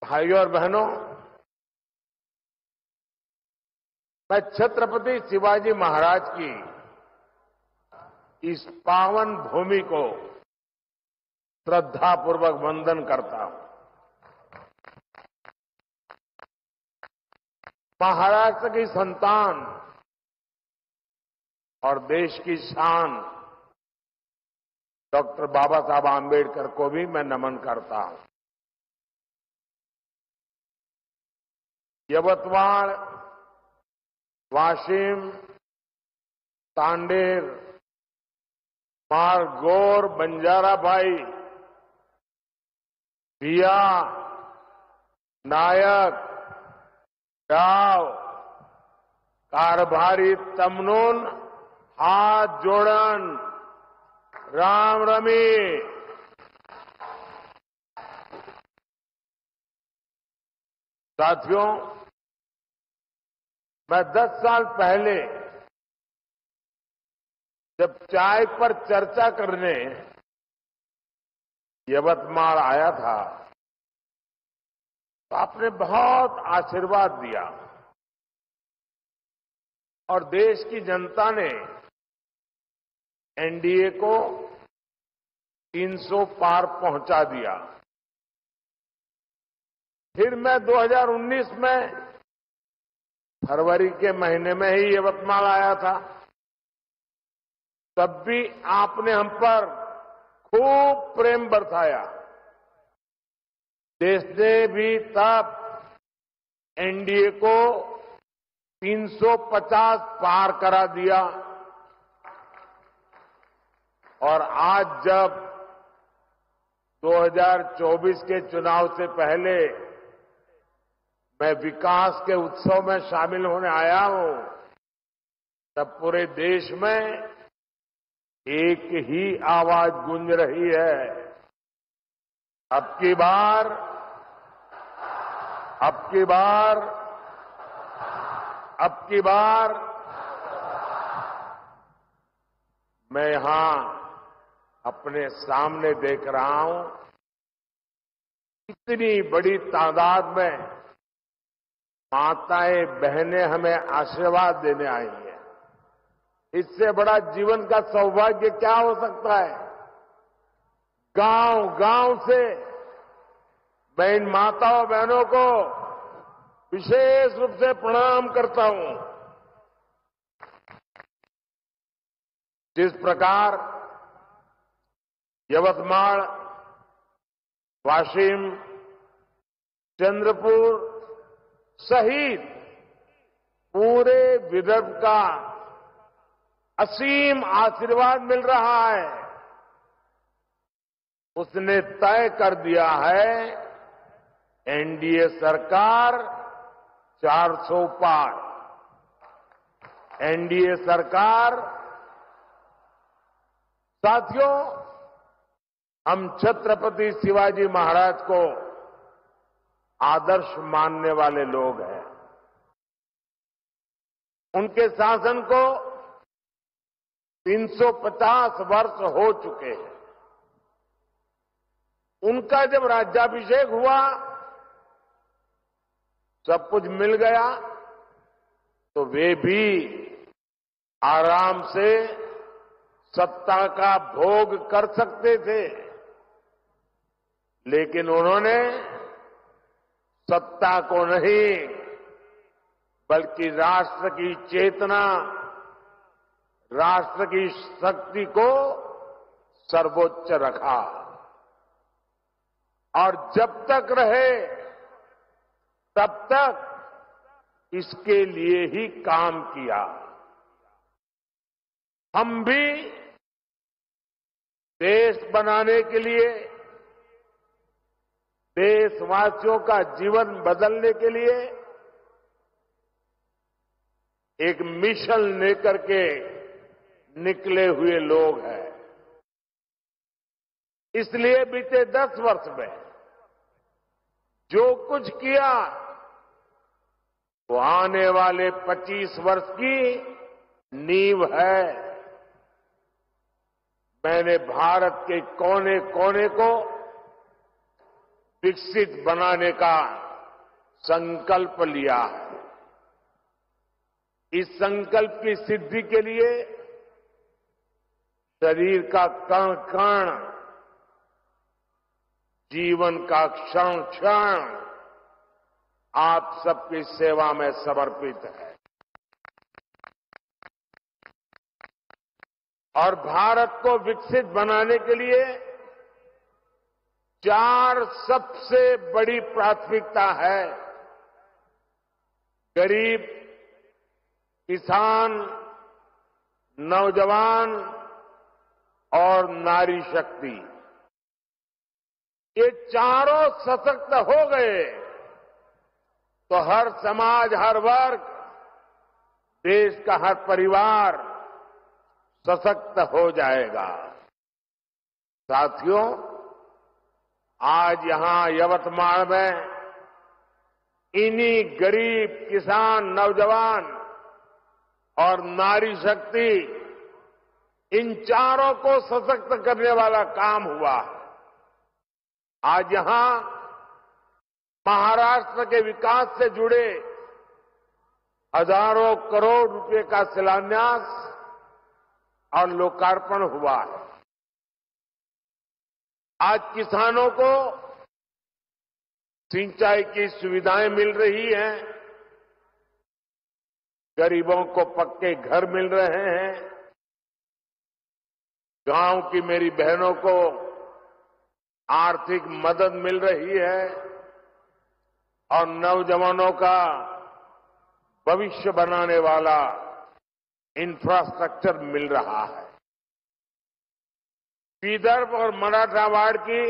भाइयों और बहनों, मैं छत्रपति शिवाजी महाराज की इस पावन भूमि को श्रद्धापूर्वक वंदन करता हूं। महाराष्ट्र की संतान और देश की शान डॉक्टर बाबा साहब आम्बेडकर को भी मैं नमन करता हूं। यवतमाळ, वाशिम, तांडेर, मारगोर, बंजारा भाई, भिया, नायक, डाव, कारभारी तमनून, हाथ जोड़न, राम रमी। साथियों, मैं 10 साल पहले जब चाय पर चर्चा करने यवतमाल आया था तो आपने बहुत आशीर्वाद दिया और देश की जनता ने एनडीए को 300 पार पहुंचा दिया। फिर मैं 2019 में फरवरी के महीने में ही यवतमाल आया था। तब भी आपने हम पर खूब प्रेम बरसाया। देश ने भी तब एनडीए को 350 पार करा दिया और आज जब 2024 के चुनाव से पहले मैं विकास के उत्सव में शामिल होने आया हूं, तब पूरे देश में एक ही आवाज गूंज रही है। अब की बार मैं यहां अपने सामने देख रहा हूं, इतनी बड़ी तादाद में माताएं बहनें हमें आशीर्वाद देने आई हैं। इससे बड़ा जीवन का सौभाग्य क्या हो सकता है। गांव-गांव से मैं इन माताओं बहनों को विशेष रूप से प्रणाम करता हूं। जिस प्रकार यवतमाल, वाशिम, चंद्रपुर सहित पूरे विदर्भ का असीम आशीर्वाद मिल रहा है, उसने तय कर दिया है एनडीए सरकार 400 पार। एनडीए सरकार। साथियों, हम छत्रपति शिवाजी महाराज को आदर्श मानने वाले लोग हैं। उनके शासन को 350 वर्ष हो चुके हैं। उनका जब राज्याभिषेक हुआ, सब कुछ मिल गया, तो वे भी आराम से सत्ता का भोग कर सकते थे, लेकिन उन्होंने सत्ता को नहीं बल्कि राष्ट्र की चेतना, राष्ट्र की शक्ति को सर्वोच्च रखा और जब तक रहे तब तक इसके लिए ही काम किया। हम भी देश बनाने के लिए, देशवासियों का जीवन बदलने के लिए एक मिशन लेकर के निकले हुए लोग हैं। इसलिए बीते 10 वर्ष में जो कुछ किया वो आने वाले 25 वर्ष की नींव है। मैंने भारत के कोने कोने को विकसित बनाने का संकल्प लिया है। इस संकल्प की सिद्धि के लिए शरीर का कण कण, जीवन का क्षण क्षण आप सबकी सेवा में समर्पित है। और भारत को विकसित बनाने के लिए 4 सबसे बड़ी प्राथमिकता है। गरीब, किसान, नौजवान और नारी शक्ति, ये चारों सशक्त हो गए तो हर समाज, हर वर्ग, देश का हर परिवार सशक्त हो जाएगा। साथियों, आज यहां यवतमाल में इन्हीं गरीब, किसान, नौजवान और नारी शक्ति, इन चारों को सशक्त करने वाला काम हुआ। आज यहां महाराष्ट्र के विकास से जुड़े हजारों करोड़ रुपए का शिलान्यास और लोकार्पण हुआ है। आज किसानों को सिंचाई की सुविधाएं मिल रही हैं, गरीबों को पक्के घर मिल रहे हैं, गांव की मेरी बहनों को आर्थिक मदद मिल रही है और नौजवानों का भविष्य बनाने वाला इंफ्रास्ट्रक्चर मिल रहा है। विदर्भ और मराठवाड़ की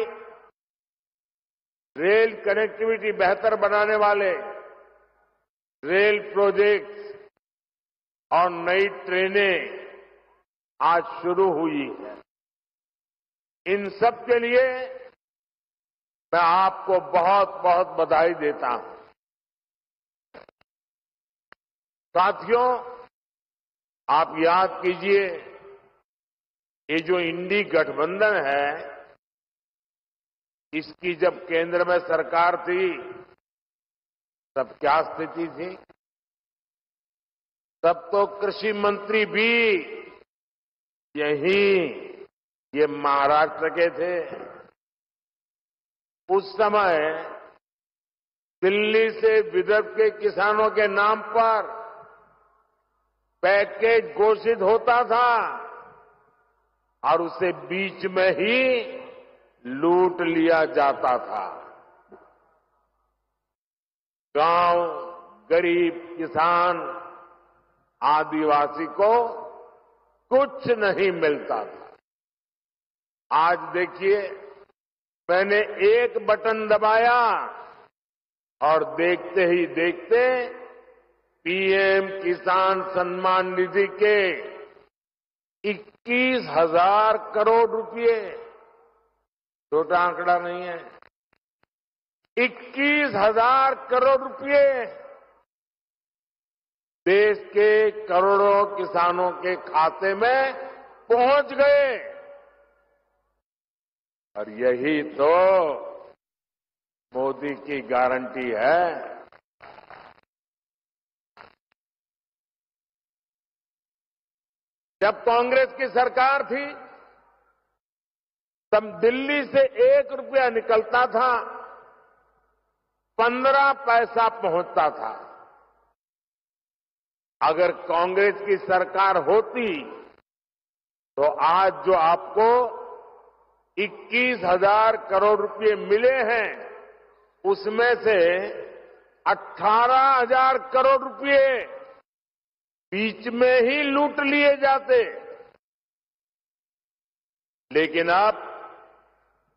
रेल कनेक्टिविटी बेहतर बनाने वाले रेल प्रोजेक्ट्स और नई ट्रेनें आज शुरू हुई है। इन सब के लिए मैं आपको बहुत बहुत बधाई देता हूं। साथियों, आप याद कीजिए, ये जो इंडी गठबंधन है, इसकी जब केंद्र में सरकार थी तब क्या स्थिति थी? तब तो कृषि मंत्री भी ये महाराष्ट्र के थे। उस समय दिल्ली से विदर्भ के किसानों के नाम पर पैकेज घोषित होता था और उसे बीच में ही लूट लिया जाता था। गांव, गरीब, किसान, आदिवासी को कुछ नहीं मिलता था। आज देखिए, मैंने एक बटन दबाया और देखते ही देखते पीएम किसान सम्मान निधि के 21,000 करोड़ रुपए, छोटा आंकड़ा नहीं है, 21,000 करोड़ रुपए देश के करोड़ों किसानों के खाते में पहुंच गए। और यही तो मोदी की गारंटी है। जब कांग्रेस की सरकार थी तब दिल्ली से 1 रुपया निकलता था, 15 पैसा पहुंचता था। अगर कांग्रेस की सरकार होती तो आज जो आपको 21,000 करोड़ रुपए मिले हैं, उसमें से 18,000 करोड़ रुपए बीच में ही लूट लिए जाते। लेकिन अब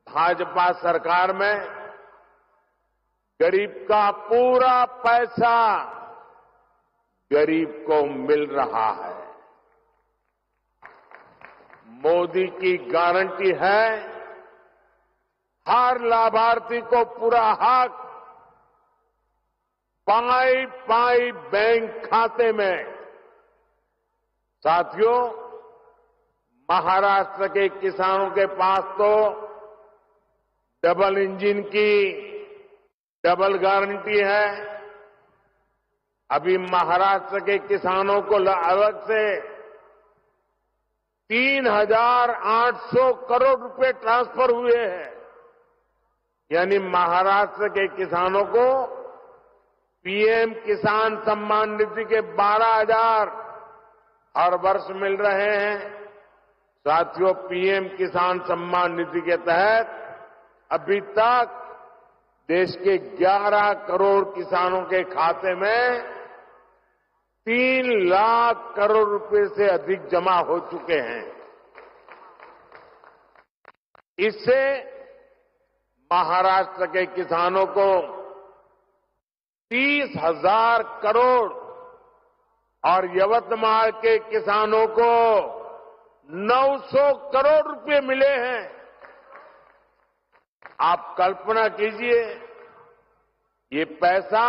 भाजपा सरकार में गरीब का पूरा पैसा गरीब को मिल रहा है। मोदी की गारंटी है, हर लाभार्थी को पूरा हक पाई पाई बैंक खाते में। साथियों, महाराष्ट्र के किसानों के पास तो डबल इंजन की डबल गारंटी है। अभी महाराष्ट्र के किसानों को अलग से 3,800 करोड़ रुपए ट्रांसफर हुए हैं। यानी महाराष्ट्र के किसानों को पीएम किसान सम्मान निधि के 12,000 हर वर्ष मिल रहे हैं। साथियों, पीएम किसान सम्मान निधि के तहत अभी तक देश के 11 करोड़ किसानों के खाते में 3 लाख करोड़ रुपए से अधिक जमा हो चुके हैं। इससे महाराष्ट्र के किसानों को 30,000 करोड़ और यवतमाल के किसानों को 900 करोड़ रुपए मिले हैं। आप कल्पना कीजिए, ये पैसा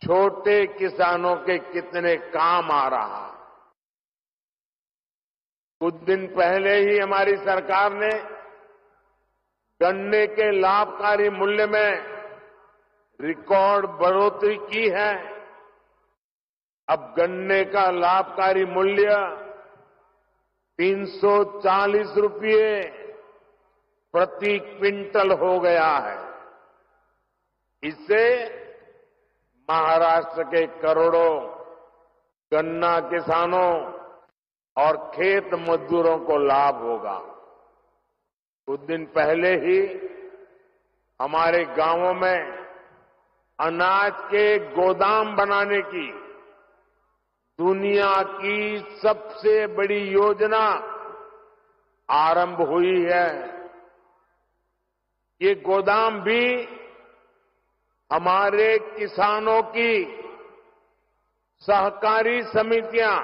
छोटे किसानों के कितने काम आ रहा। कुछ दिन पहले ही हमारी सरकार ने गन्ने के लाभकारी मूल्य में रिकॉर्ड बढ़ोतरी की है। अब गन्ने का लाभकारी मूल्य 340 रुपये प्रति क्विंटल हो गया है। इससे महाराष्ट्र के करोड़ों गन्ना किसानों और खेत मजदूरों को लाभ होगा। कुछ दिन पहले ही हमारे गांवों में अनाज के गोदाम बनाने की दुनिया की सबसे बड़ी योजना आरंभ हुई है। ये गोदाम भी हमारे किसानों की सहकारी समितियां,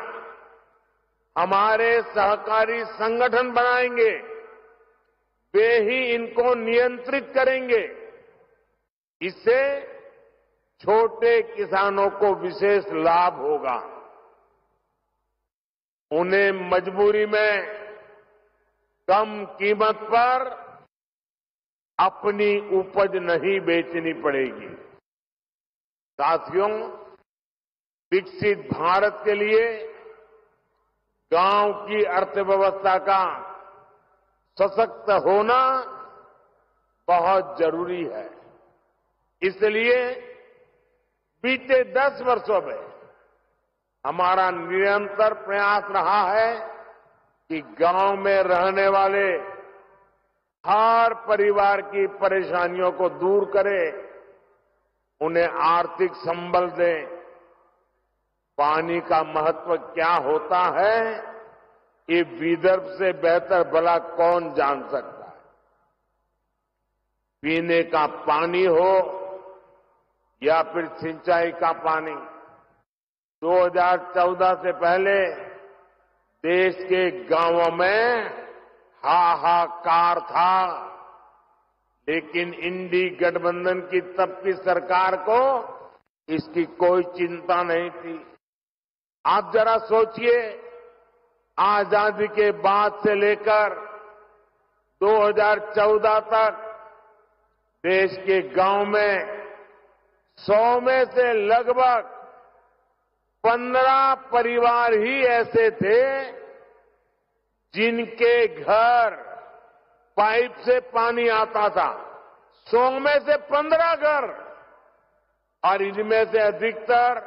हमारे सहकारी संगठन बनाएंगे। वे ही इनको नियंत्रित करेंगे। इससे छोटे किसानों को विशेष लाभ होगा। उन्हें मजबूरी में कम कीमत पर अपनी उपज नहीं बेचनी पड़ेगी। साथियों, विकसित भारत के लिए गांव की अर्थव्यवस्था का सशक्त होना बहुत जरूरी है। इसलिए बीते 10 वर्षों में हमारा निरंतर प्रयास रहा है कि गांव में रहने वाले हर परिवार की परेशानियों को दूर करें, उन्हें आर्थिक संबल दें। पानी का महत्व क्या होता है, ये विदर्भ से बेहतर भला कौन जान सकता है। पीने का पानी हो या फिर सिंचाई का पानी, 2014 से पहले देश के गांवों में हाहाकार था, लेकिन इंडी गठबंधन की तब की सरकार को इसकी कोई चिंता नहीं थी। आप जरा सोचिए, आजादी के बाद से लेकर 2014 तक देश के गांव में 100 में से लगभग 15 परिवार ही ऐसे थे जिनके घर पाइप से पानी आता था। 100 में से 15 घर, और इनमें से अधिकतर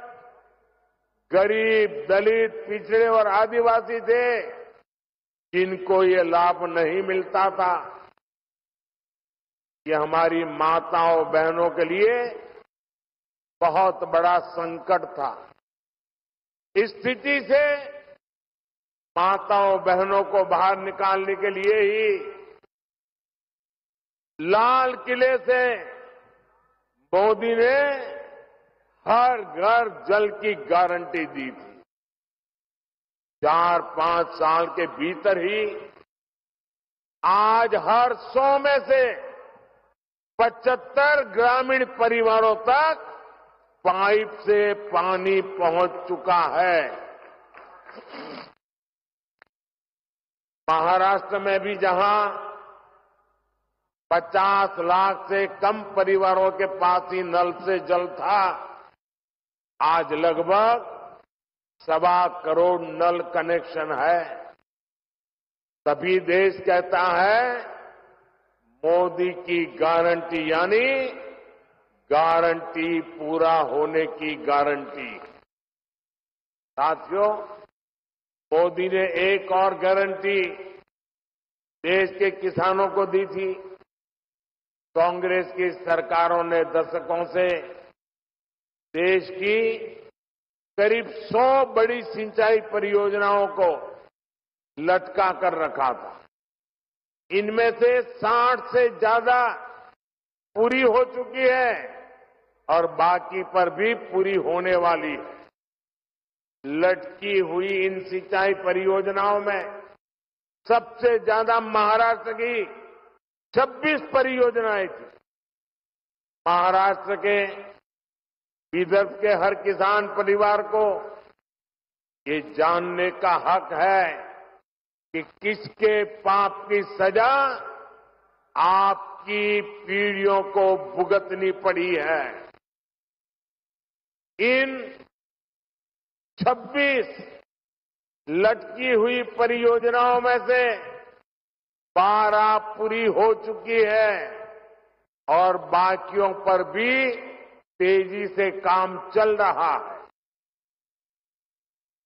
गरीब, दलित, पिछड़े और आदिवासी थे जिनको ये लाभ नहीं मिलता था। ये हमारी माताओं बहनों के लिए बहुत बड़ा संकट था। इस स्थिति से माताओं बहनों को बाहर निकालने के लिए ही लाल किले से मोदी ने हर घर जल की गारंटी दी थी। 4-5 साल के भीतर ही आज हर 100 में से 75 ग्रामीण परिवारों तक पाइप से पानी पहुंच चुका है। महाराष्ट्र में भी जहां 50 लाख से कम परिवारों के पास ही नल से जल था। आज लगभग 1.25 करोड़ नल कनेक्शन है। तभी देश कहता है मोदी की गारंटी, यानी गारंटी पूरा होने की गारंटी। साथियों, मोदी ने एक और गारंटी देश के किसानों को दी थी। कांग्रेस की सरकारों ने दशकों से देश की करीब 100 बड़ी सिंचाई परियोजनाओं को लटका कर रखा था। इनमें से 60 से ज्यादा पूरी हो चुकी है और बाकी पर भी पूरी होने वाली है। लटकी हुई इन सिंचाई परियोजनाओं में सबसे ज्यादा महाराष्ट्र की 26 परियोजनाएं थी। महाराष्ट्र के विदर्भ के हर किसान परिवार को ये जानने का हक है कि किसके पाप की सजा आपकी पीढ़ियों को भुगतनी पड़ी है। इन 26 लटकी हुई परियोजनाओं में से 12 पूरी हो चुकी है और बाकियों पर भी तेजी से काम चल रहा है।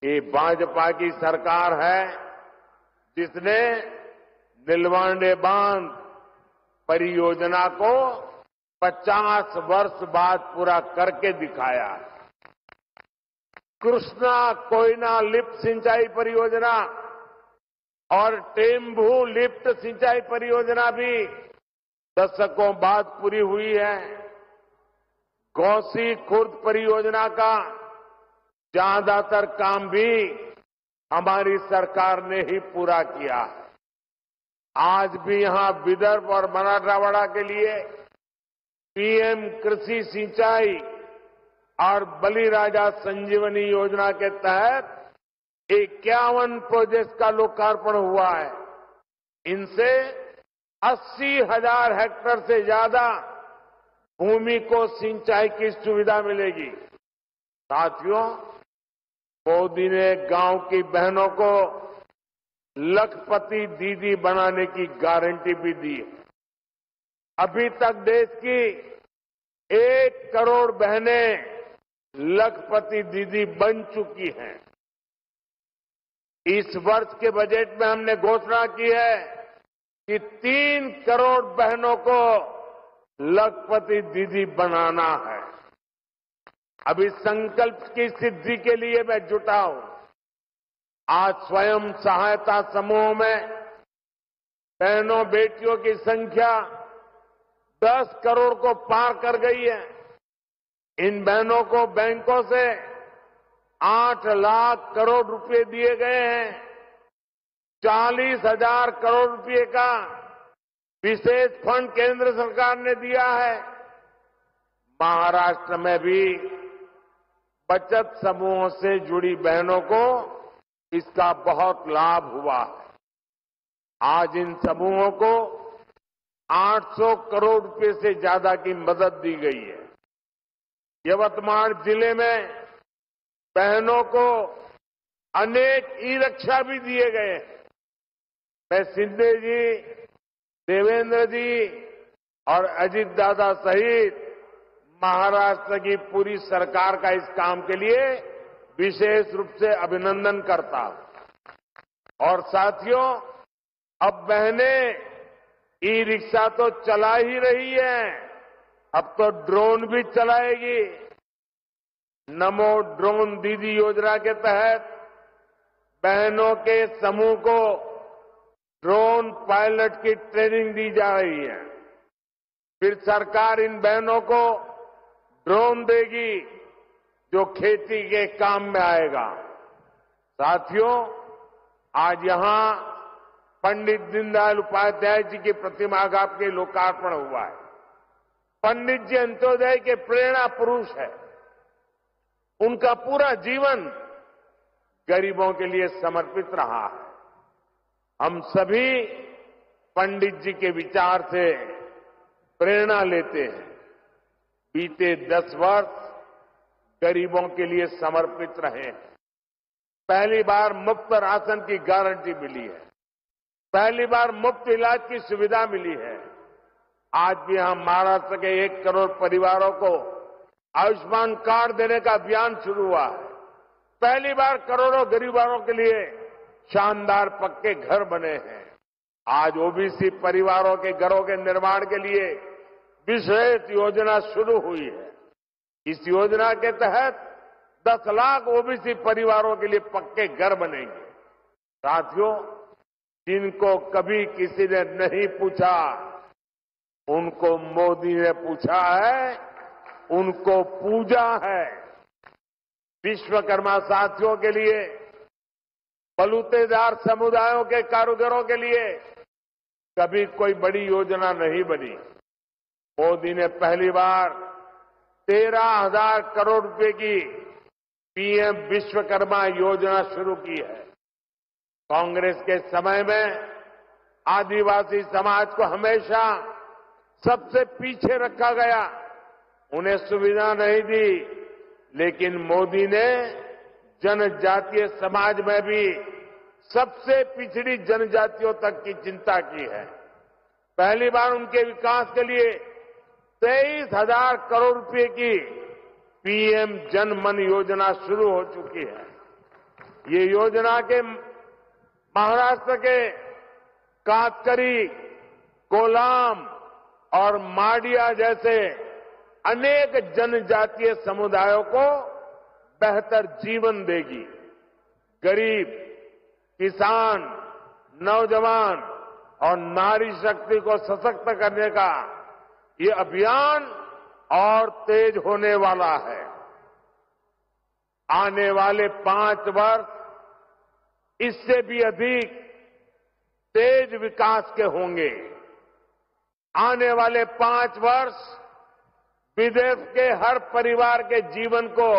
ये भाजपा की सरकार है जिसने नीलवांडे बांध परियोजना को 50 वर्ष बाद पूरा करके दिखाया है। कृष्णा कोयना लिफ्ट सिंचाई परियोजना और टेम्भू लिफ्ट सिंचाई परियोजना भी दशकों बाद पूरी हुई है। गौसी खुर्द परियोजना का ज्यादातर काम भी हमारी सरकार ने ही पूरा किया है। आज भी यहां विदर्भ और मराठवाड़ा के लिए पीएम कृषि सिंचाई और बलिराजा संजीवनी योजना के तहत 51 प्रोजेक्ट का लोकार्पण हुआ है। इनसे 80,000 हेक्टेयर से ज्यादा भूमि को सिंचाई की सुविधा मिलेगी। साथियों, मोदी ने गांव की बहनों को लखपति दीदी बनाने की गारंटी भी दी है। अभी तक देश की 1 करोड़ बहनें लखपति दीदी बन चुकी हैं। इस वर्ष के बजट में हमने घोषणा की है कि 3 करोड़ बहनों को लखपति दीदी बनाना है। अब इस संकल्प की सिद्धि के लिए मैं जुटा हूं। आज स्वयं सहायता समूहों में बहनों बेटियों की संख्या 10 करोड़ को पार कर गई है। इन बहनों को बैंकों से 8 लाख करोड़ रुपए दिए गए हैं। 40,000 करोड़ रुपए का विशेष फंड केंद्र सरकार ने दिया है। महाराष्ट्र में भी बचत समूहों से जुड़ी बहनों को इसका बहुत लाभ हुआ है। आज इन समूहों को 800 करोड़ रुपए से ज्यादा की मदद दी गई है। यवतमाल जिले में बहनों को अनेक ई-रिक्शा भी दिए गए हैं। मैं शिंदे जी, देवेंद्र जी और अजीत दादा सहित महाराष्ट्र की पूरी सरकार का इस काम के लिए विशेष रूप से अभिनंदन करता हूं। और साथियों, अब बहनें ई-रिक्शा तो चला ही रही है, अब तो ड्रोन भी चलाएगी। नमो ड्रोन दीदी योजना के तहत बहनों के समूह को ड्रोन पायलट की ट्रेनिंग दी जा रही है। फिर सरकार इन बहनों को ड्रोन देगी जो खेती के काम में आएगा। साथियों, आज यहां पंडित दीनदयाल उपाध्याय जी की प्रतिमा का आपके लोकार्पण हुआ है। पंडित जी अंत्योदय के प्रेरणा पुरुष है। उनका पूरा जीवन गरीबों के लिए समर्पित रहा है। हम सभी पंडित जी के विचार से प्रेरणा लेते हैं। बीते 10 वर्ष गरीबों के लिए समर्पित रहे हैं। पहली बार मुफ्त राशन की गारंटी मिली है। पहली बार मुफ्त इलाज की सुविधा मिली है। आज भी हम महाराष्ट्र के 1 करोड़ परिवारों को आयुष्मान कार्ड देने का अभियान शुरू हुआ है। पहली बार करोड़ों गरीबों के लिए शानदार पक्के घर बने हैं। आज ओबीसी परिवारों के घरों के निर्माण के लिए विशेष योजना शुरू हुई है। इस योजना के तहत 10 लाख ओबीसी परिवारों के लिए पक्के घर बनेंगे। साथियों, जिनको कभी किसी ने नहीं पूछा, उनको मोदी ने पूछा है, उनको पूजा है। विश्वकर्मा साथियों के लिए, बलूतेदार समुदायों के कारीगरों के लिए कभी कोई बड़ी योजना नहीं बनी। मोदी ने पहली बार 13,000 करोड़ रुपए की पीएम विश्वकर्मा योजना शुरू की है। कांग्रेस के समय में आदिवासी समाज को हमेशा सबसे पीछे रखा गया, उन्हें सुविधा नहीं दी, लेकिन मोदी ने जनजातीय समाज में भी सबसे पिछड़ी जनजातियों तक की चिंता की है। पहली बार उनके विकास के लिए 23,000 करोड़ रुपए की पीएम जन मन योजना शुरू हो चुकी है। ये योजना के महाराष्ट्र के कातकरी, कोलाम और माडिया जैसे अनेक जनजातीय समुदायों को बेहतर जीवन देगी। गरीब, किसान, नौजवान और नारी शक्ति को सशक्त करने का ये अभियान और तेज होने वाला है। आने वाले 5 वर्ष इससे भी अधिक तेज विकास के होंगे। आने वाले 5 वर्ष विदेश के हर परिवार के जीवन को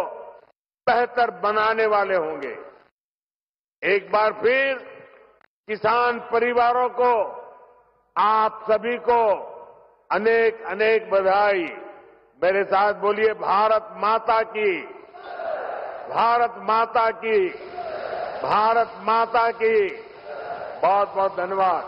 बेहतर बनाने वाले होंगे। एक बार फिर किसान परिवारों को, आप सभी को अनेक अनेक बधाई। मेरे साथ बोलिए, भारत माता की, भारत माता की, भारत माता की। बहुत बहुत धन्यवाद।